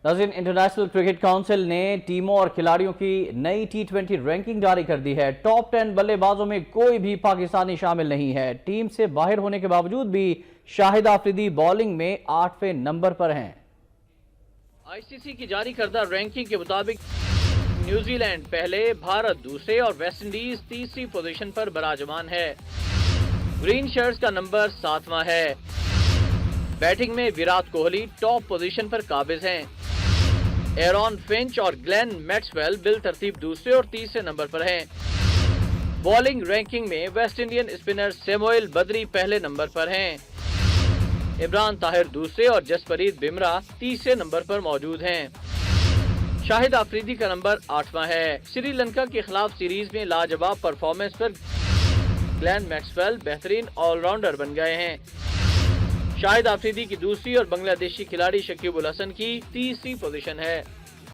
नाज़रीन, international cricket council ने टीमों और खिलाड़ियों की नई T20 रैंकिंग जारी कर दी है। टॉप 10 बल्लेबाजों में कोई भी पाकिस्तानी शामिल नहीं है। टीम से बाहर होने के बावजूद भी शाहिद आफरीदी बॉलिंग में 8वें नंबर पर हैं। आईसीसी की जारी करदा रैंकिंग के मुताबिक न्यूजीलैंड पहले, भारत दूसरे और वेस्टइंडीज तीसरी पोजीशन पर बराजमान है। ग्रीन शर्ट्स का नंबर 7वां है। बैटिंग में विराट कोहली टॉप पोजीशन पर काबिज हैं। एरॉन फिंच और ग्लेन मैक्सवेल बिल तरतीब दूसरे और तीसरे नंबर पर हैं। बॉलिंग रैंकिंग में West Indian spinner Samuel Badri पहले नंबर पर हैं। इमरान ताहिर दूसरे और जसप्रीत बुमराह तीसरे नंबर पर मौजूद हैं। शाहिद आफरीदी का नंबर 8वां है। श्रीलंका के खिलाफ सीरीज में लाजवाब परफॉर्मेंस पर ग्लेन मैक्सवेल बेहतरीन ऑलराउंडर बन गए हैं। शाहिद आफरीदी की दूसरी और बांग्लादेशी खिलाड़ी शकीब उल हसन की तीसरी पोजीशन है।